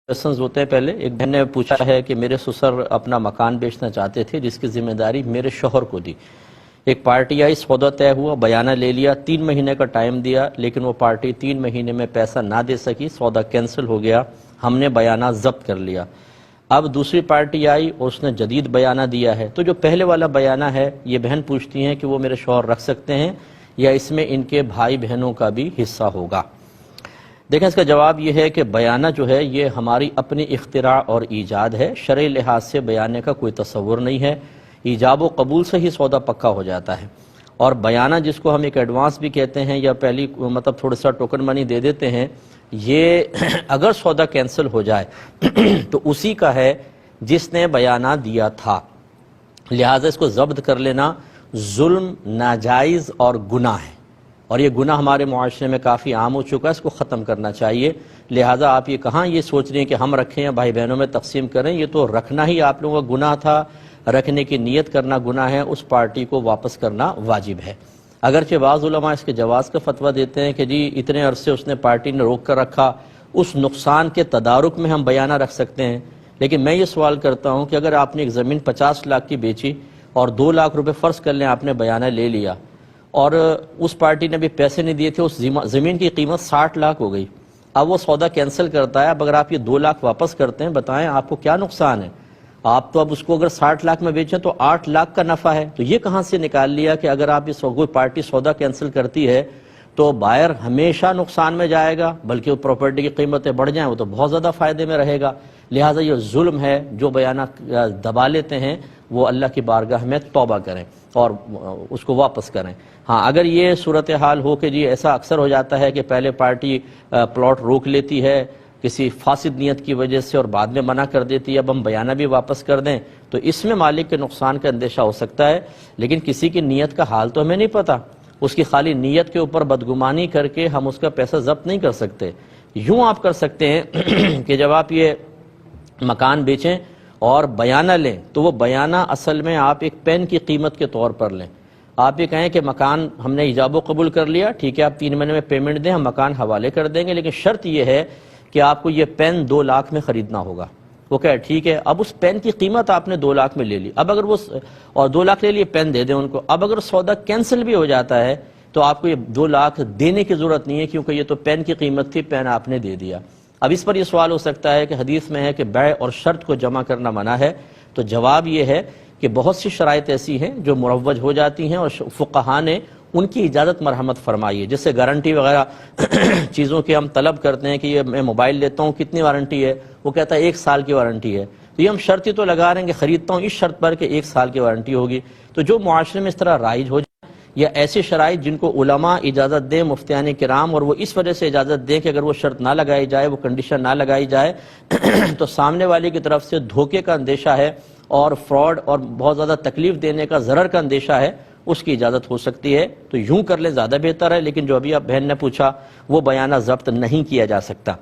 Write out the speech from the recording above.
Questions होते हैं। पहले एक बहन ने पूछा है कि मेरे ससुर अपना मकान बेचना चाहते थे जिसकी जिम्मेदारी मेरे शोहर को दी। एक पार्टी आई, सौदा तय हुआ, बयाना ले लिया, 3 महीने का टाइम दिया, लेकिन वो पार्टी 3 महीने में पैसा ना दे सकी, सौदा कैंसिल हो गया, हमने बयाना जब्त कर लिया। अब दूसरी पार्टी आई और उसने जदीद बयाना दिया है, तो जो पहले वाला बयाना है ये बहन पूछती हैं कि वो मेरे शौहर रख सकते हैं या इसमें इनके भाई बहनों का भी हिस्सा होगा। देखें, इसका जवाब ये है कि बयाना जो है ये हमारी अपनी इख्तिरा और ईजाद है। शरई लिहाज से बयाने का कोई तसव्वुर नहीं है, ईजाब व कबूल से ही सौदा पक्का हो जाता है। और बयाना जिसको हम एक एडवांस भी कहते हैं या पहली मतलब थोड़ा सा टोकन मनी दे देते हैं, ये अगर सौदा कैंसिल हो जाए तो उसी का है जिसने बयाना दिया था। लिहाजा इसको जब्त कर लेना जुल्म, नाजायज़ और गुनाह है, और ये गुनाह हमारे मुआशरे में काफ़ी आम हो चुका है, इसको ख़त्म करना चाहिए। लिहाजा आप ये कहाँ ये सोच रहे हैं कि हम रखें या भाई बहनों में तकसीम करें, ये तो रखना ही आप लोगों का गुनाह था, रखने की नीयत करना गुनाह है, उस पार्टी को वापस करना वाजिब है। अगरचे बाज़ उलमा इसके जवाज़ का फतवा देते हैं कि जी इतने अरसे उसने पार्टी ने रोक कर रखा, उस नुकसान के तदारुक में हम बयाना रख सकते हैं। लेकिन मैं ये सवाल करता हूँ कि अगर आपने एक ज़मीन 50 लाख की बेची और 2 लाख रुपये फ़र्ज़ कर लें आपने बयाना ले लिया और उस पार्टी ने भी पैसे नहीं दिए थे, उस ज़मीन की कीमत 60 लाख हो गई, अब वो सौदा कैंसिल करता है। अब अगर आप ये 2 लाख वापस करते हैं, बताएं आपको क्या नुकसान है? आप तो अब उसको अगर 60 लाख में बेचें तो 8 लाख का नफ़ा है। तो ये कहाँ से निकाल लिया कि अगर आप कोई पार्टी सौदा कैंसिल करती है तो बायर हमेशा नुकसान में जाएगा, बल्कि वो प्रॉपर्टी की कीमतें बढ़ जाएं वो तो बहुत ज़्यादा फ़ायदे में रहेगा। लिहाजा ये जुल्म है, जो बयाना दबा लेते हैं वो अल्लाह की बारगाह में तौबा करें और उसको वापस करें। हाँ, अगर ये सूरत हाल हो कि जी ऐसा अक्सर हो जाता है कि पहले पार्टी प्लॉट रोक लेती है किसी फासिद नियत की वजह से और बाद में मना कर देती है, अब हम बयाना भी वापस कर दें, तो इसमें मालिक के नुकसान का अंदेशा हो सकता है। लेकिन किसी की नीयत का हाल तो हमें नहीं पता, उसकी खाली नीयत के ऊपर बदगुमानी करके हम उसका पैसा जब्त नहीं कर सकते। यूं आप कर सकते हैं कि जब आप ये मकान बेचें और बयाना लें तो वो बयाना असल में आप एक पेन की कीमत के तौर पर लें। आप ये कहें कि मकान हमने इजाबो कबूल कर लिया, ठीक है, आप 3 महीने में पेमेंट दें, हम मकान हवाले कर देंगे, लेकिन शर्त यह है कि आपको ये पेन 2 लाख में ख़रीदना होगा। वो कहे ठीक है, अब उस पेन की कीमत आपने 2 लाख में ले ली, अब अगर वो और 2 लाख ले लिए, पेन दे दें उनको। अब अगर सौदा कैंसिल भी हो जाता है तो आपको ये 2 लाख देने की ज़रूरत नहीं है, क्योंकि ये तो पेन की कीमत थी, पेन आपने दे दिया। अब इस पर यह सवाल हो सकता है कि हदीस में है कि बै और शर्त को जमा करना मना है, तो जवाब यह है कि बहुत सी शराइत ऐसी हैं जो मुरव्वज हो जाती हैं और फुक़हा ने उनकी इजाज़त मरहमत फरमाई है। जैसे गारंटी वगैरह चीज़ों की हम तलब करते हैं कि ये मैं मोबाइल लेता हूँ, कितनी वारंटी है? वो कहता है 1 साल की वारंटी है, तो ये हम शर्त ही तो लगा रहे हैं कि ख़रीदता हूँ इस शर्त पर कि 1 साल की वारंटी होगी। तो जो मुआशरे में इस तरह राइज हो या ऐसी शराइत जिनको उलमा इजाज़त दें, मुफ्तियान किराम, और वो इस वजह से इजाज़त दें कि अगर वो शर्त ना लगाई जाए, वो कंडीशन ना लगाई जाए तो सामने वाले की तरफ से धोखे का अंदेशा है और फ्रॉड और बहुत ज़्यादा तकलीफ देने का, ज़रर का अंदेशा है, उसकी इजाज़त हो सकती है। तो यूं कर ले ज़्यादा बेहतर है। लेकिन जो अभी आप बहन ने पूछा वो बयाना ज़ब्त नहीं किया जा सकता।